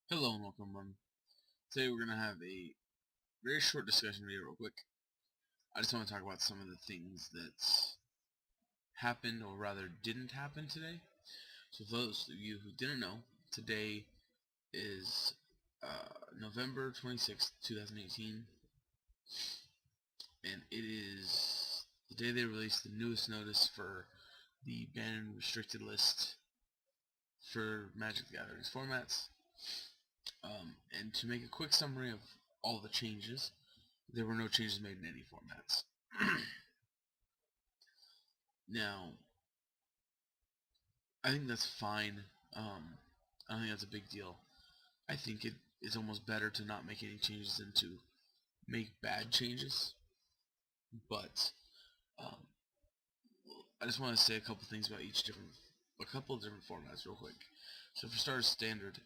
Hello and welcome, everyone. Today we're going to have a very short discussion video real quick. I just want to talk about some of the things that happened, or rather didn't happen today. So for those of you who didn't know, today is November 26th, 2018, and it is the day they released the newest notice for the banned and restricted list for Magic the Gathering's formats. And to make a quick summary of all the changes, there were no changes made in any formats. Now, I think that's fine. I don't think that's a big deal. I think it is almost better to not make any changes than to make bad changes. But um, I just want to say a couple things about a couple of different formats real quick. So for starters, standard.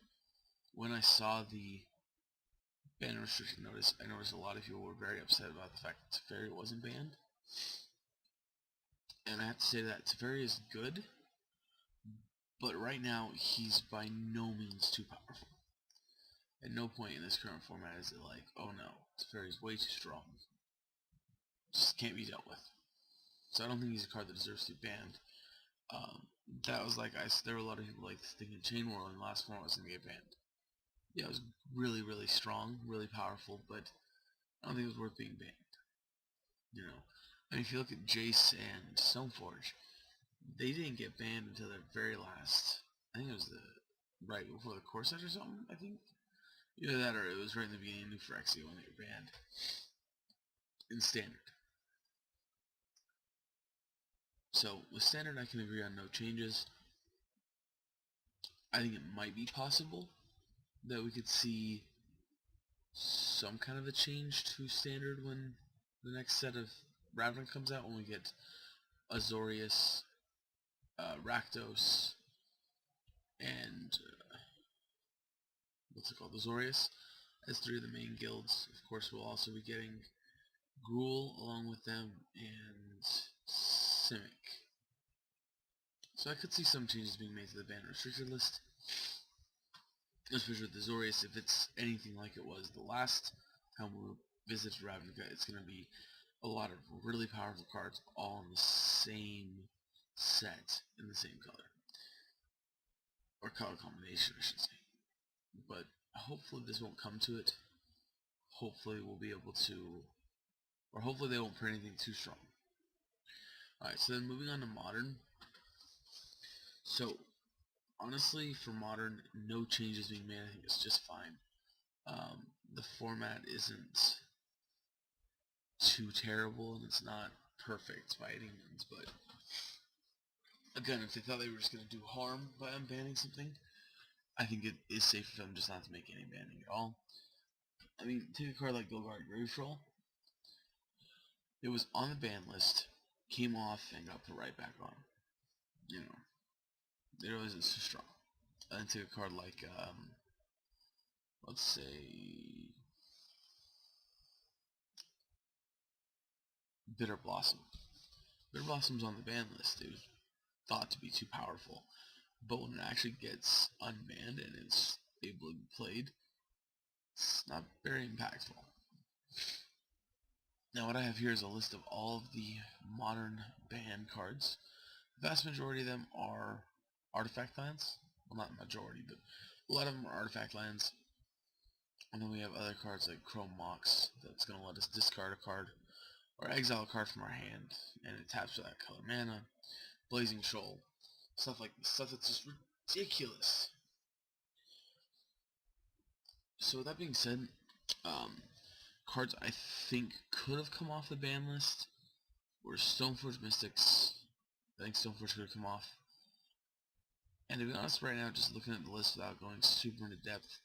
When I saw the ban restriction notice, I noticed a lot of people were very upset about the fact that Teferi wasn't banned. And I have to say that Teferi is good, but right now he's by no means too powerful. At no point in this current format is it like, oh no, Teferi is way too strong. Just can't be dealt with. So I don't think he's a card that deserves to be banned. That was like, there were a lot of people like thinking Chain Whirl in the last format was going to get banned. Yeah, it was really, really strong, really powerful, but I don't think it was worth being banned. You know, I mean, if you look at Jace and Stoneforge, they didn't get banned until their very last, I think it was right before the core set or something, I think. Either that or it was right in the beginning of Phyrexia when they were banned. In standard. So with standard I can agree on no changes. I think it might be possible that we could see some kind of a change to standard when the next set of Ravnica comes out, when we get Azorius, Rakdos, and what's it called, Azorius, as three of the main guilds. Of course we'll also be getting Gruul along with them, and Simic. So I could see some changes being made to the ban restricted list, especially with the Azorius. If it's anything like it was the last time we visited Ravnica, it's going to be a lot of really powerful cards all in the same set, in the same color. Or color combination, I should say. But hopefully this won't come to it. Hopefully we'll be able to, or hopefully they won't print anything too strong. Alright, so then moving on to Modern. So, honestly, for Modern, no changes being made. I think it's just fine. The format isn't too terrible, and it's not perfect by any means, but again, if they thought they were just going to do harm by unbanning something, I think it is safe for them just not to make any banning at all. I mean, take a card like Golgari Gravetroll. It was on the ban list, came off, and got put right back on. You know, it wasn't so strong. And take a card like, let's say, Bitter Blossom. Bitter Blossom's on the ban list. It was thought to be too powerful, but when it actually gets unbanned and it's able to be played, it's not very impactful. Now what I have here is a list of all of the modern banned cards. The vast majority of them are artifact lands. Well, not majority, but a lot of them are artifact lands. And then we have other cards like Chrome Mox that's going to let us discard a card or exile a card from our hand, and it taps for that color mana. Blazing Shoal, stuff like this, stuff that's just ridiculous. So with that being said, cards I think could have come off the ban list were Stoneforge Mystics. I think Stoneforge could have come off. And to be honest, right now, just looking at the list without going super into depth,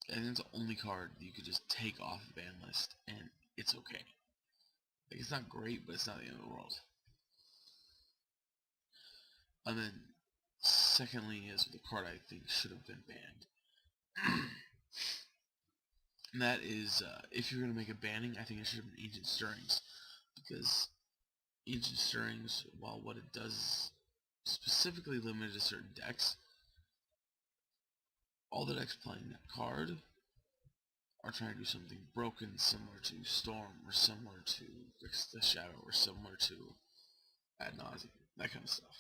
I think it's the only card that you could just take off the ban list, and it's okay. Like, it's not great, but it's not the end of the world. And then, secondly, is the card I think should have been banned. And that is, if you're going to make a banning, I think it should have been Ancient Stirrings. Because Ancient Stirrings, while what it does is specifically limited to certain decks, all the decks playing that card are trying to do something broken, similar to Storm, or similar to the Shadow, or similar to Ad Nauseam, that kind of stuff.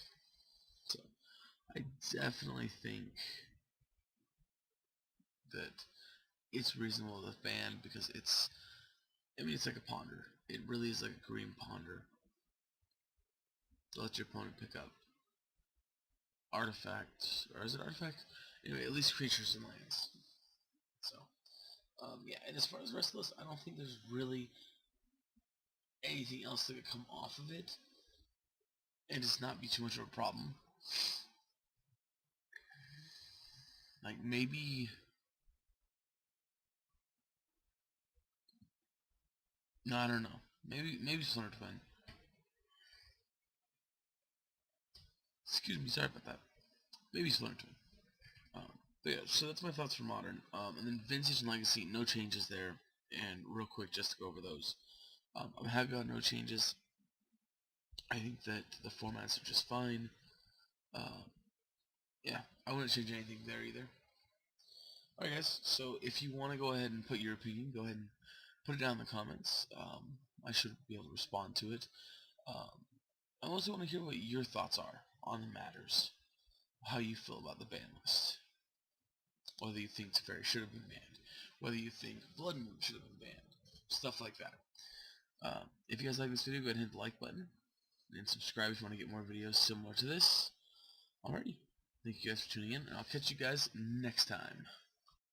So I definitely think that it's reasonable to ban, because it's like a ponder. It really is like a green ponder. To let your opponent pick up artifacts, or is it artifact? Anyway, at least creatures and lands. So, yeah, and as far as the rest of this, I don't think there's really anything else that could come off of it, and just not be too much of a problem. Like, maybe... No, I don't know. Maybe Splinter Twin. Excuse me, sorry about that. Maybe Splinter Twin. But yeah, so that's my thoughts for Modern. And then Vintage and Legacy, no changes there. And real quick, just to go over those. I'm happy about no changes. I think that the formats are just fine. Yeah, I wouldn't change anything there either. Alright guys, so if you want to go ahead and put your opinion, go ahead and put it down in the comments. I should be able to respond to it. I also want to hear what your thoughts are on the matters. How you feel about the ban list. Whether you think Teferi should have been banned. Whether you think Blood Moon should have been banned. Stuff like that. If you guys like this video, go ahead and hit the like button. And subscribe if you want to get more videos similar to this. Alrighty. Thank you guys for tuning in, and I'll catch you guys next time.